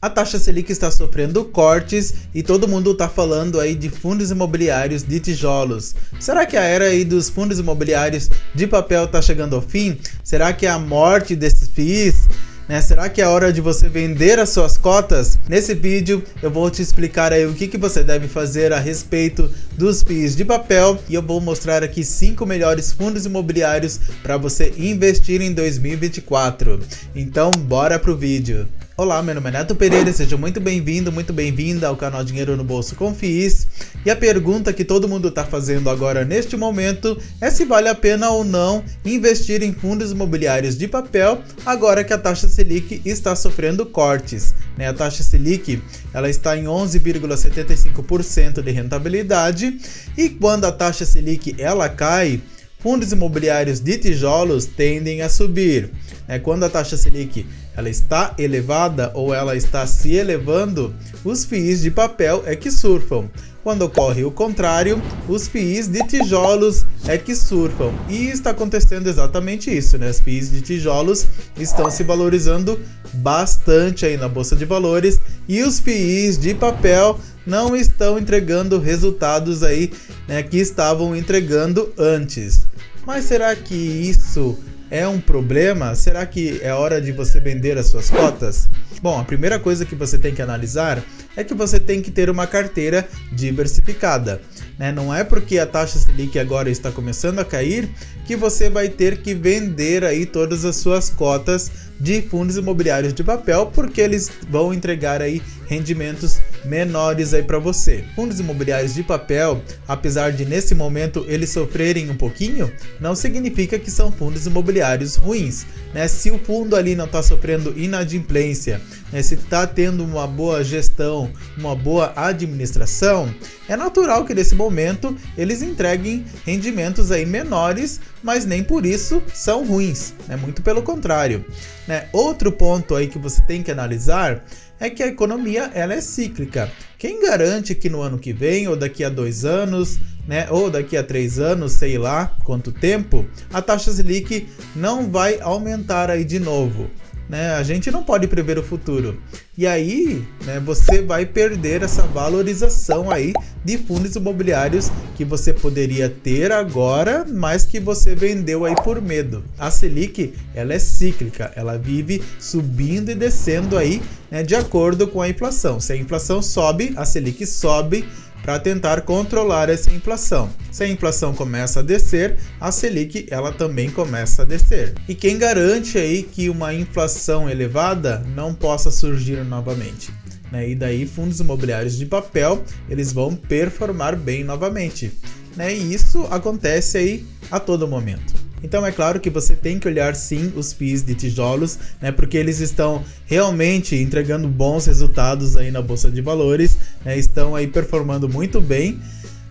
A taxa Selic está sofrendo cortes e todo mundo está falando aí de fundos imobiliários de tijolos. Será que a era aí dos fundos imobiliários de papel está chegando ao fim? Será que é a morte desses FIIs? Será que é hora de você vender as suas cotas? Nesse vídeo eu vou te explicar aí o que você deve fazer a respeito dos FIIs de papel e eu vou mostrar aqui 5 melhores fundos imobiliários para você investir em 2024. Então bora pro vídeo. Olá, meu nome é Neto Pereira, seja muito bem-vindo, muito bem-vinda ao canal Dinheiro no Bolso com FIIs. E a pergunta que todo mundo está fazendo agora neste momento é se vale a pena ou não investir em fundos imobiliários de papel agora que a taxa Selic está sofrendo cortes. A taxa Selic ela está em 11,75% de rentabilidade e quando a taxa Selic ela cai, fundos imobiliários de tijolos tendem a subir. Quando a taxa Selic ela está elevada ou ela está se elevando, os FIIs de papel é que surfam. Quando ocorre o contrário, os FIIs de tijolos é que surfam. E está acontecendo exatamente isso, Os FIIs de tijolos estão se valorizando bastante aí na Bolsa de Valores e os FIIs de papel não estão entregando resultados aí, que estavam entregando antes. Mas será que isso é um problema? Será que é hora de você vender as suas cotas? Bom, a primeira coisa que você tem que analisar é que você tem que ter uma carteira diversificada. Não é porque a taxa Selic agora está começando a cair que você vai ter que vender aí todas as suas cotas de fundos imobiliários de papel, porque eles vão entregar aí rendimentos menores aí para você. Fundos imobiliários de papel, apesar de nesse momento eles sofrerem um pouquinho, não significa que são fundos imobiliários ruins. Se o fundo ali não está sofrendo inadimplência, se está tendo uma boa gestão, uma boa administração, é natural que nesse momento eles entreguem rendimentos aí menores, mas nem por isso são ruins, muito pelo contrário. Outro ponto aí que você tem que analisar é que a economia ela é cíclica. Quem garante que no ano que vem, ou daqui a 2 anos, ou daqui a 3 anos, sei lá quanto tempo, a taxa Selic não vai aumentar aí de novo? A gente não pode prever o futuro. E aí, você vai perder essa valorização aí de fundos imobiliários que você poderia ter agora, mas que você vendeu aí por medo. A Selic, ela é cíclica, ela vive subindo e descendo aí, de acordo com a inflação. Se a inflação sobe, a Selic sobe para tentar controlar essa inflação. Se a inflação começa a descer, a Selic ela também começa a descer. E quem garante aí que uma inflação elevada não possa surgir novamente? E daí fundos imobiliários de papel eles vão performar bem novamente. E isso acontece aí a todo momento. Então é claro que você tem que olhar sim os FIIs de tijolos, porque eles estão realmente entregando bons resultados aí na Bolsa de Valores, estão aí performando muito bem,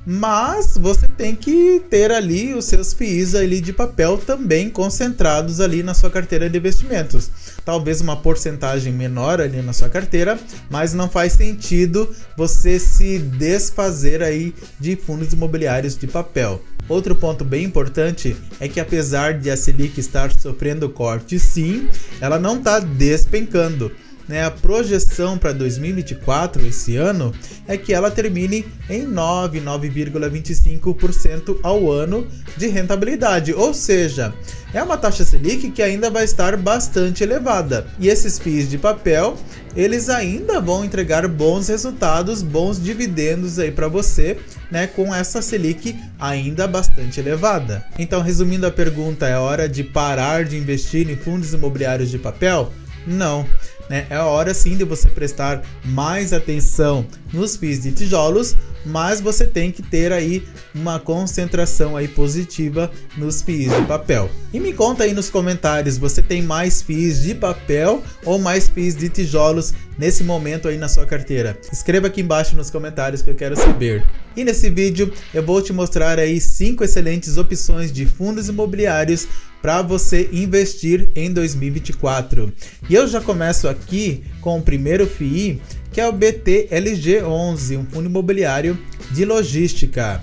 mas você tem que ter ali os seus FIIs ali de papel também concentrados ali na sua carteira de investimentos. Talvez uma porcentagem menor ali na sua carteira, mas não faz sentido você se desfazer aí de fundos imobiliários de papel. Outro ponto bem importante é que apesar de a Selic estar sofrendo corte, sim, ela não está despencando. A projeção para 2024, esse ano, é que ela termine em 9,25% ao ano de rentabilidade, ou seja, é uma taxa Selic que ainda vai estar bastante elevada. E esses FIIs de papel, eles ainda vão entregar bons resultados, bons dividendos aí para você, com essa Selic ainda bastante elevada. Então, resumindo a pergunta, é hora de parar de investir em fundos imobiliários de papel? Não. É hora sim de você prestar mais atenção nos FIIs de tijolos, mas você tem que ter aí uma concentração aí positiva nos FIIs de papel. E me conta aí nos comentários, você tem mais FIIs de papel ou mais FIIs de tijolos nesse momento aí na sua carteira? Escreva aqui embaixo nos comentários que eu quero saber. E nesse vídeo eu vou te mostrar aí 5 excelentes opções de fundos imobiliários para você investir em 2024. E eu já começo aqui com o primeiro FII, que é o BTLG11, um fundo imobiliário de logística.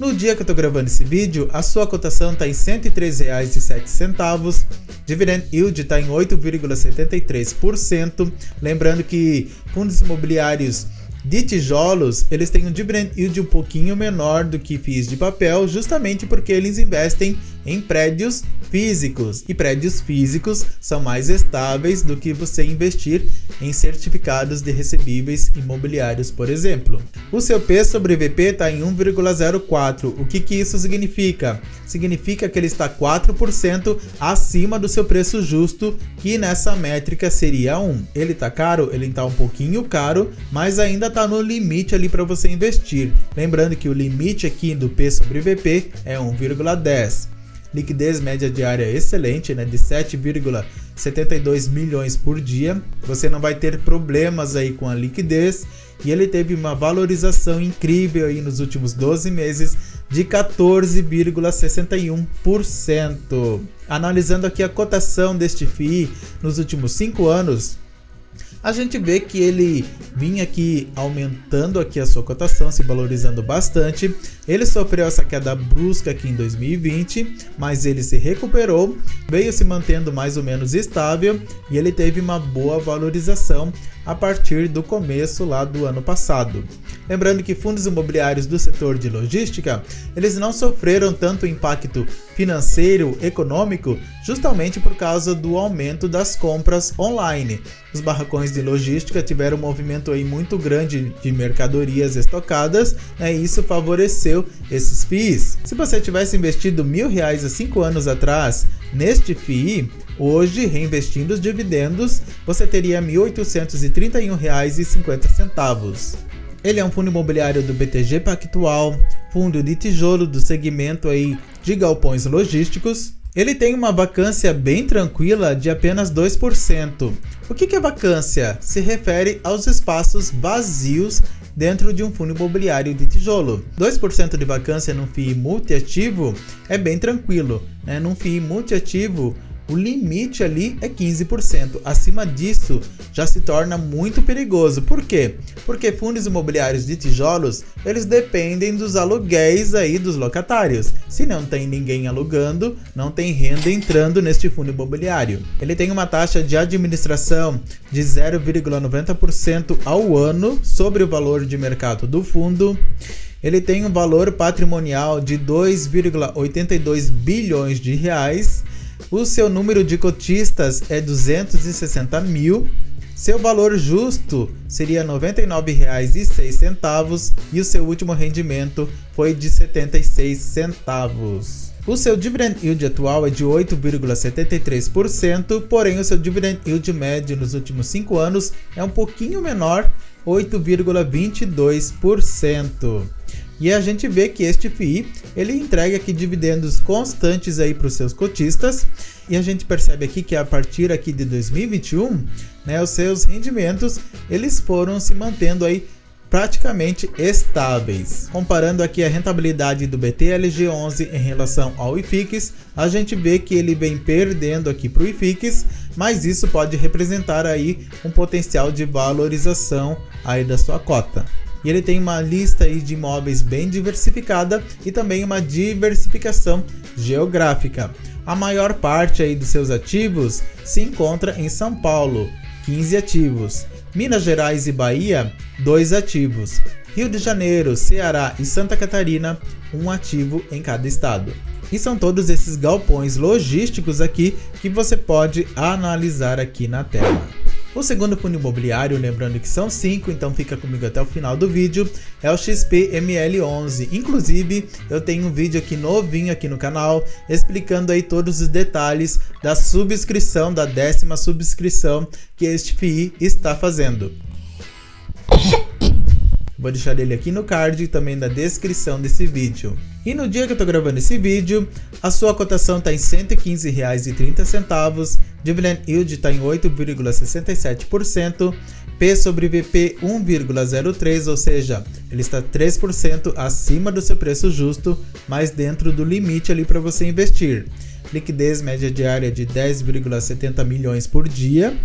No dia que eu tô gravando esse vídeo, a sua cotação está em R$ 103,07, dividend yield está em 8,73%. Lembrando que fundos imobiliários de tijolos, eles têm um dividend yield um pouquinho menor do que FIIs de papel, justamente porque eles investem em prédios físicos, e prédios físicos são mais estáveis do que você investir em certificados de recebíveis imobiliários, por exemplo. O seu P sobre VP está em 1,04. O que isso significa? Significa que ele está 4% acima do seu preço justo, que nessa métrica seria 1. Ele está caro? Ele está um pouquinho caro, mas ainda está no limite ali para você investir. Lembrando que o limite aqui do P sobre VP é 1,10. Liquidez média diária excelente, né, de 7,72 milhões por dia. Você não vai ter problemas aí com a liquidez, e ele teve uma valorização incrível aí nos últimos 12 meses de 14,61%. Analisando aqui a cotação deste FII nos últimos 5 anos, a gente vê que ele vinha aqui aumentando aqui a sua cotação, se valorizando bastante. Ele sofreu essa queda brusca aqui em 2020, mas ele se recuperou, veio se mantendo mais ou menos estável, e ele teve uma boa valorização a partir do começo lá do ano passado. Lembrando que fundos imobiliários do setor de logística, eles não sofreram tanto impacto financeiro, econômico, justamente por causa do aumento das compras online. Os barracões de logística tiveram um movimento aí muito grande de mercadorias estocadas, né, e isso favoreceu esses FIIs. Se você tivesse investido R$1.000 há 5 anos atrás neste FII, hoje, reinvestindo os dividendos, você teria R$ 1.831,50. Ele é um fundo imobiliário do BTG Pactual, fundo de tijolo do segmento aí de galpões logísticos. Ele tem uma vacância bem tranquila de apenas 2%. O que é vacância? Se refere aos espaços vazios dentro de um fundo imobiliário de tijolo. 2% de vacância num FII multiativo é bem tranquilo, né? Num FII multiativo, o limite ali é 15%. Acima disso, já se torna muito perigoso. Por quê? Porque fundos imobiliários de tijolos, eles dependem dos aluguéis aí dos locatários. Se não tem ninguém alugando, não tem renda entrando neste fundo imobiliário. Ele tem uma taxa de administração de 0,90% ao ano sobre o valor de mercado do fundo. Ele tem um valor patrimonial de 2,82 bilhões de reais. O seu número de cotistas é 260 mil. Seu valor justo seria R$ 99,06 e o seu último rendimento foi de 76 centavos. O seu dividend yield atual é de 8,73%, porém o seu dividend yield médio nos últimos 5 anos é um pouquinho menor, 8,22%. E a gente vê que este FII, ele entrega aqui dividendos constantes aí para os seus cotistas, e a gente percebe aqui que a partir aqui de 2021, né, os seus rendimentos, eles foram se mantendo aí praticamente estáveis. Comparando aqui a rentabilidade do BTLG11 em relação ao IFIX, a gente vê que ele vem perdendo aqui para o IFIX, mas isso pode representar aí um potencial de valorização aí da sua cota. E ele tem uma lista aí de imóveis bem diversificada e também uma diversificação geográfica. A maior parte aí dos seus ativos se encontra em São Paulo, 15 ativos. Minas Gerais e Bahia, 2 ativos. Rio de Janeiro, Ceará e Santa Catarina, 1 ativo em cada estado. E são todos esses galpões logísticos aqui que você pode analisar aqui na tela. O segundo fundo imobiliário, lembrando que são 5, então fica comigo até o final do vídeo, é o XPML11. Inclusive, eu tenho um vídeo aqui novinho aqui no canal, explicando aí todos os detalhes da subscrição, da 10ª subscrição que este FII está fazendo. Vou deixar ele aqui no card e também na descrição desse vídeo. E no dia que eu tô gravando esse vídeo, a sua cotação está em R$ 115,30, dividend yield está em 8,67%, P sobre VP 1,03, ou seja, ele está 3% acima do seu preço justo, mas dentro do limite ali para você investir. Liquidez média diária de 10,70 milhões por dia.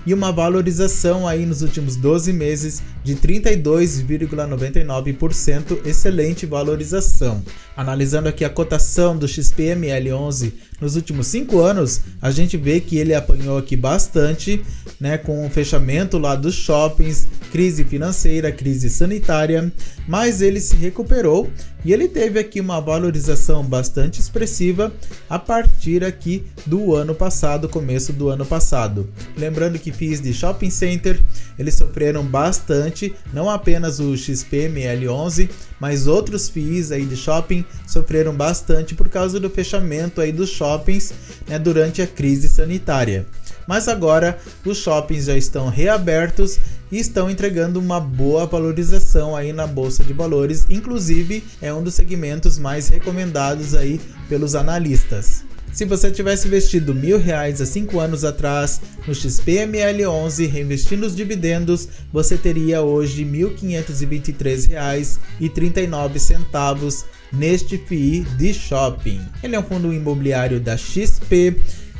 e uma valorização aí nos últimos 12 meses de 32,99%, excelente valorização. Analisando aqui a cotação do XPML11 nos últimos 5 anos, a gente vê que ele apanhou aqui bastante, né, com o fechamento lá dos shoppings, crise financeira, crise sanitária, mas ele se recuperou e ele teve aqui uma valorização bastante expressiva a partir aqui do ano passado, começo do ano passado. Lembrando que FIIs de shopping center, eles sofreram bastante, não apenas o XPML11, mas outros FIIs aí de shopping sofreram bastante por causa do fechamento aí dos shoppings, né, durante a crise sanitária. Mas agora os shoppings já estão reabertos e estão entregando uma boa valorização aí na Bolsa de Valores, inclusive é um dos segmentos mais recomendados aí pelos analistas. Se você tivesse investido R$1.000 há 5 anos atrás no XPML11, reinvestindo os dividendos, você teria hoje R$ 1.523,39 neste FII de shopping. Ele é um fundo imobiliário da XP,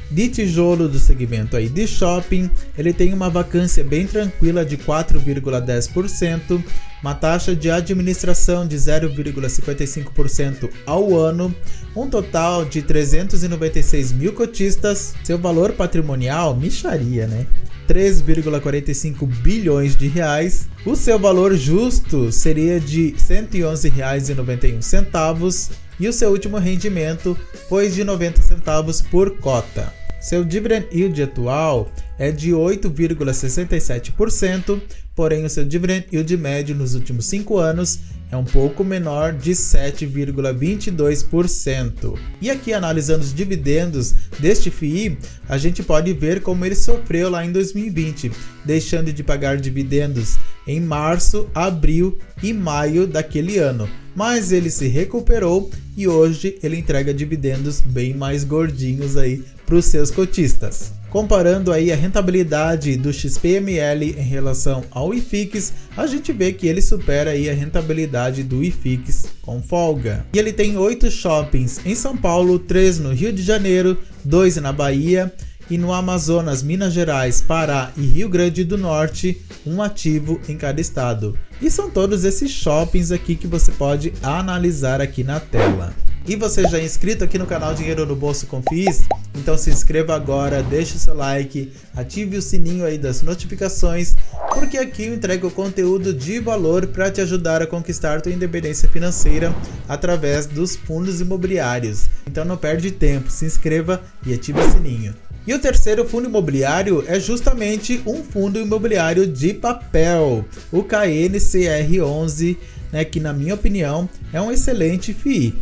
de tijolo do segmento aí de shopping. Ele tem uma vacância bem tranquila de 4,10%, uma taxa de administração de 0,55% ao ano, um total de 396 mil cotistas, seu valor patrimonial, mixaria, né? 3,45 bilhões de reais. O seu valor justo seria de R$ 111,91 e o seu último rendimento foi de 90 centavos por cota. Seu dividend yield atual é de 8,67%, porém o seu dividend yield médio nos últimos 5 anos é um pouco menor, de 7,22%. E aqui, analisando os dividendos deste FII, a gente pode ver como ele sofreu lá em 2020, deixando de pagar dividendos em março, abril e maio daquele ano. Mas ele se recuperou e hoje ele entrega dividendos bem mais gordinhos aí para os seus cotistas. Comparando aí a rentabilidade do XPML em relação ao IFIX, a gente vê que ele supera aí a rentabilidade do IFIX com folga. E ele tem 8 shoppings em São Paulo, 3 no Rio de Janeiro, 2 na Bahia e no Amazonas, Minas Gerais, Pará e Rio Grande do Norte, um ativo em cada estado. E são todos esses shoppings aqui que você pode analisar aqui na tela. E você já é inscrito aqui no canal Dinheiro no Bolso com FIIs? Então se inscreva agora, deixe o seu like, ative o sininho aí das notificações, porque aqui eu entrego conteúdo de valor para te ajudar a conquistar tua independência financeira através dos fundos imobiliários. Então não perde tempo, se inscreva e ative o sininho. E o terceiro fundo imobiliário é justamente um fundo imobiliário de papel, o KNCR11, né, que na minha opinião é um excelente FII.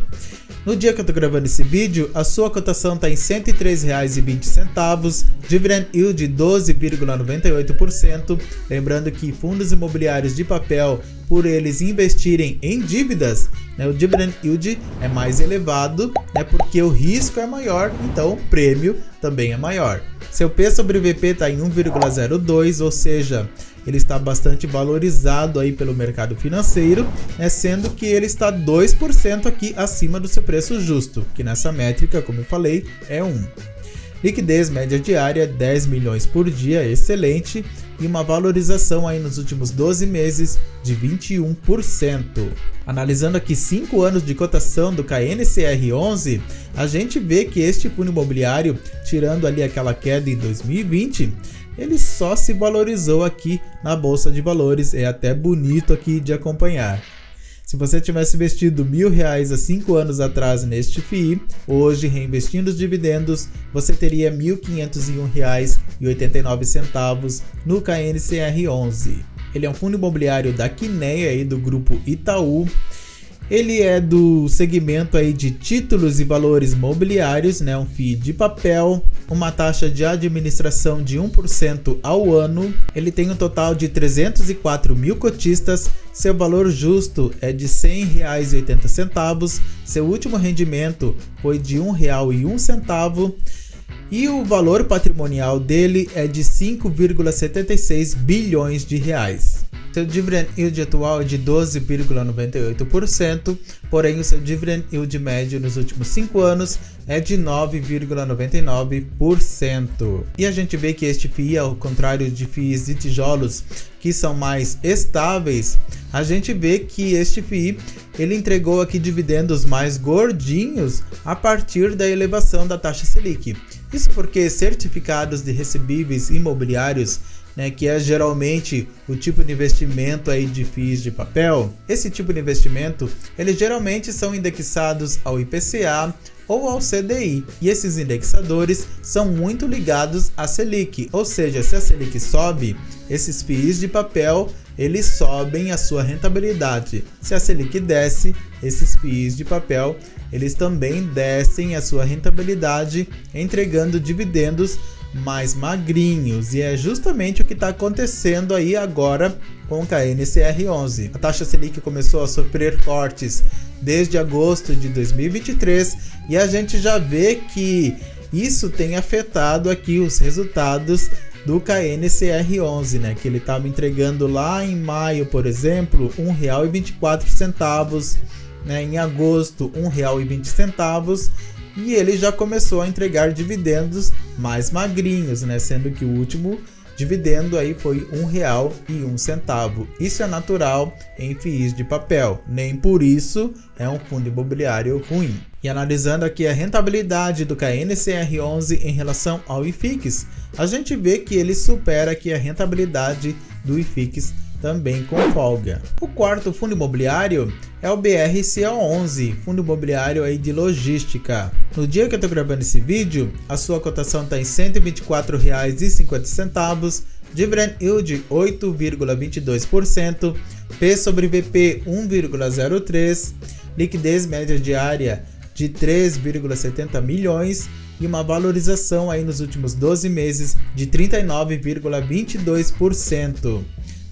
No dia que eu tô gravando esse vídeo, a sua cotação está em R$ 103,20, dividend yield 12,98%. Lembrando que fundos imobiliários de papel, por eles investirem em dívidas, né, o dividend yield é mais elevado, né, porque o risco é maior, então o prêmio também é maior. Seu P sobre VP está em 1,02, ou seja, ele está bastante valorizado aí pelo mercado financeiro, né, sendo que ele está 2% aqui acima do seu preço justo, que nessa métrica, como eu falei, é 1. Liquidez média diária 10 milhões por dia, excelente, e uma valorização aí nos últimos 12 meses de 21%. Analisando aqui 5 anos de cotação do KNCR11, a gente vê que este fundo imobiliário, tirando ali aquela queda em 2020, ele só se valorizou aqui na Bolsa de Valores, é até bonito aqui de acompanhar. Se você tivesse investido R$1.000 há 5 anos atrás neste FII, hoje reinvestindo os dividendos, você teria R$ 1.501,89 no KNCR11. Ele é um fundo imobiliário da Quineia aí do grupo Itaú. Ele é do segmento aí de títulos e valores mobiliários, né, um FII de papel, uma taxa de administração de 1% ao ano. Ele tem um total de 304 mil cotistas, seu valor justo é de R$ 100,80, seu último rendimento foi de R$ 1,01 e o valor patrimonial dele é de 5,76 bilhões de reais. Seu dividend yield atual é de 12,98%, porém o seu dividend yield médio nos últimos 5 anos é de 9,99%. E a gente vê que este FII, ao contrário de FIIs de tijolos que são mais estáveis, a gente vê que este FII ele entregou aqui dividendos mais gordinhos a partir da elevação da taxa Selic. Isso porque certificados de recebíveis imobiliários, que é geralmente o tipo de investimento aí de FIIs de papel, esse tipo de investimento, eles geralmente são indexados ao IPCA ou ao CDI, e esses indexadores são muito ligados à Selic, ou seja, se a Selic sobe, esses FIIs de papel eles sobem a sua rentabilidade. Se a Selic desce, esses FIIs de papel eles também descem a sua rentabilidade, entregando dividendos mais magrinhos, e é justamente o que está acontecendo aí agora com o KNCR11. A taxa Selic começou a sofrer cortes desde agosto de 2023 e a gente já vê que isso tem afetado aqui os resultados do KNCR11, que ele estava entregando lá em maio, por exemplo, R$ 1,24, em agosto R$ 1,20, e ele já começou a entregar dividendos mais magrinhos, sendo que o último dividendo aí foi R$ 1,01. Isso é natural em FIIs de papel, nem por isso é um fundo imobiliário ruim. E analisando aqui a rentabilidade do KNCR11 em relação ao IFIX, a gente vê que ele supera aqui a rentabilidade do IFIX também com folga. O quarto fundo imobiliário é o BRCO11, fundo imobiliário aí de logística. No dia que eu estou gravando esse vídeo, a sua cotação está em R$ 124,50, dividend yield 8,22%, P sobre VP 1,03, liquidez média diária de 3,70 milhões e uma valorização aí nos últimos 12 meses de 39,22%.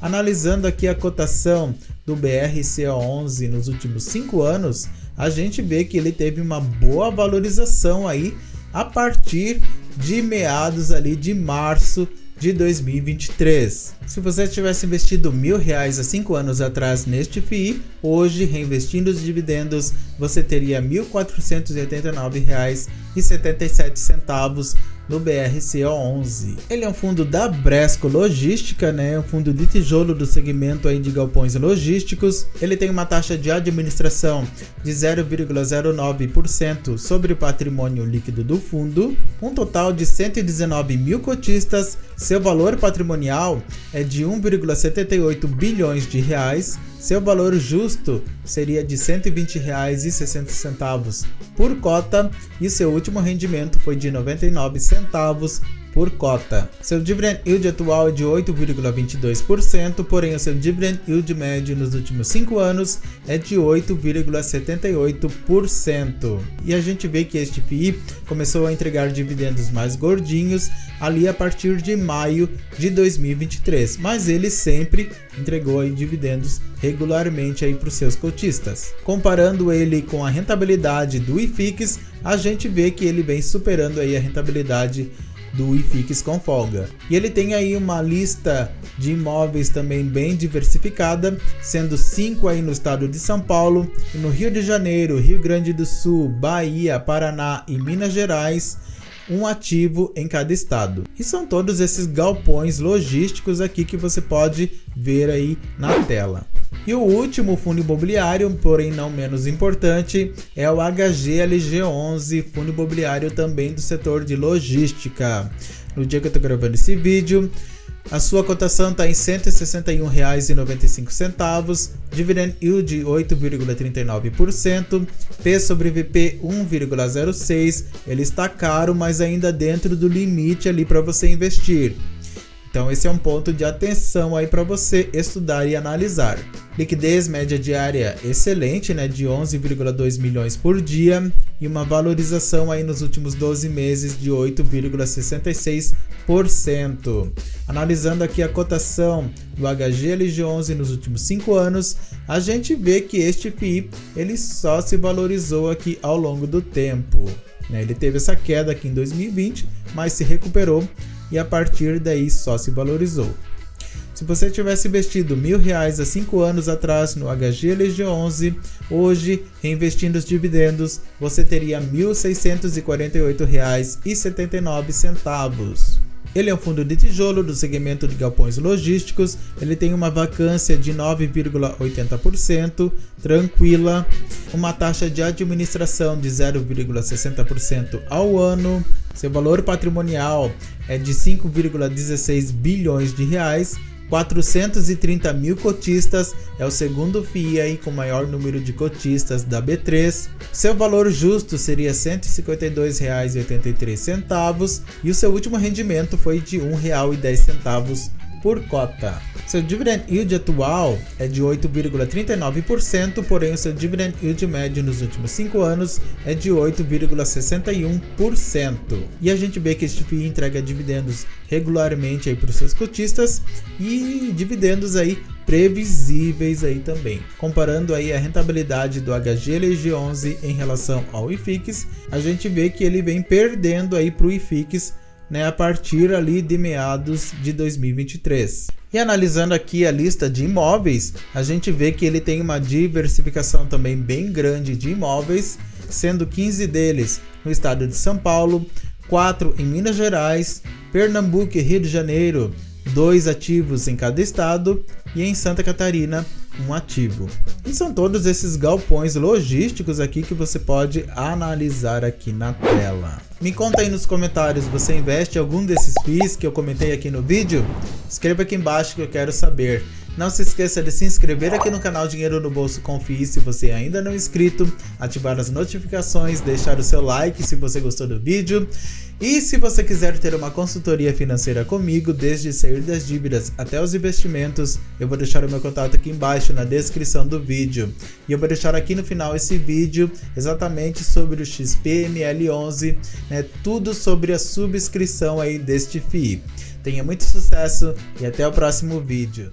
Analisando aqui a cotação do BRCO11 nos últimos 5 anos, a gente vê que ele teve uma boa valorização aí a partir de meados ali de março de 2023. Se você tivesse investido R$1.000 há 5 anos atrás neste FII, hoje, reinvestindo os dividendos, você teria R$ 1.489,77 no BRCO11. Ele é um fundo da Bresco Logística, um fundo de tijolo do segmento aí de galpões logísticos. Ele tem uma taxa de administração de 0,09% sobre o patrimônio líquido do fundo, um total de 119 mil cotistas. Seu valor patrimonial é de 1,78 bilhões de reais. Seu valor justo seria de R$ 120,60 por cota e seu último rendimento foi de 99 centavos por cota. Seu dividend yield atual é de 8,22%, porém o seu dividend yield médio nos últimos 5 anos é de 8,78%. E a gente vê que este FII começou a entregar dividendos mais gordinhos ali a partir de maio de 2023, mas ele sempre entregou aí dividendos regularmente aí para os seus cotistas. Comparando ele com a rentabilidade do IFIX, a gente vê que ele vem superando aí a rentabilidade do IFIX com folga. E ele tem aí uma lista de imóveis também bem diversificada, sendo 5 aí no estado de São Paulo, e no Rio de Janeiro, Rio Grande do Sul, Bahia, Paraná e Minas Gerais, um ativo em cada estado. E são todos esses galpões logísticos aqui que você pode ver aí na tela. E o último fundo imobiliário, porém não menos importante, é o HGLG11, fundo imobiliário também do setor de logística. No dia que eu estou gravando esse vídeo, a sua cotação está em R$ 161,95, dividend yield 8,39%, P sobre VP 1,06, ele está caro, mas ainda dentro do limite ali para você investir. Então esse é um ponto de atenção aí para você estudar e analisar. Liquidez média diária excelente, de 11,2 milhões por dia e uma valorização aí nos últimos 12 meses de 8,66%. Analisando aqui a cotação do HGLG11 nos últimos 5 anos, a gente vê que este FII ele só se valorizou aqui ao longo do tempo. Ele teve essa queda aqui em 2020, mas se recuperou e a partir daí só se valorizou. Se Se você tivesse investido R$1.000 há 5 anos atrás no HGLG11, hoje, reinvestindo os dividendos, você teria R$ 1.648,79. Ele é um fundo de tijolo do segmento de galpões logísticos, ele tem uma vacância de 9,80%, tranquila, uma taxa de administração de 0,60% ao ano, seu valor patrimonial é de 5,16 bilhões de reais, 430 mil cotistas, é o segundo FII aí com maior número de cotistas da B3. Seu valor justo seria R$ 152,83 e o seu último rendimento foi de R$ 1,10 por cota. Seu dividend yield atual é de 8,39%, porém o seu dividend yield médio nos últimos 5 anos é de 8,61%. E a gente vê que este FII entrega dividendos regularmente aí para os seus cotistas e dividendos aí previsíveis aí também. Comparando aí a rentabilidade do HGLG11 em relação ao IFIX, a gente vê que ele vem perdendo aí para o IFIX, a partir ali de meados de 2023. E analisando aqui a lista de imóveis, a gente vê que ele tem uma diversificação também bem grande de imóveis, sendo 15 deles no estado de São Paulo, 4 em Minas Gerais, Pernambuco e Rio de Janeiro, 2 ativos em cada estado, e em Santa Catarina, 1 ativo. E são todos esses galpões logísticos aqui que você pode analisar aqui na tela. Me conta aí nos comentários, você investe em algum desses FIIs que eu comentei aqui no vídeo? Escreva aqui embaixo que eu quero saber. Não se esqueça de se inscrever aqui no canal Dinheiro no Bolso com FII se você ainda não é inscrito, ativar as notificações, deixar o seu like se você gostou do vídeo. E se você quiser ter uma consultoria financeira comigo, desde sair das dívidas até os investimentos, eu vou deixar o meu contato aqui embaixo na descrição do vídeo. E eu vou deixar aqui no final esse vídeo exatamente sobre o XPML11, tudo sobre a subscrição aí deste FII. Tenha muito sucesso e até o próximo vídeo.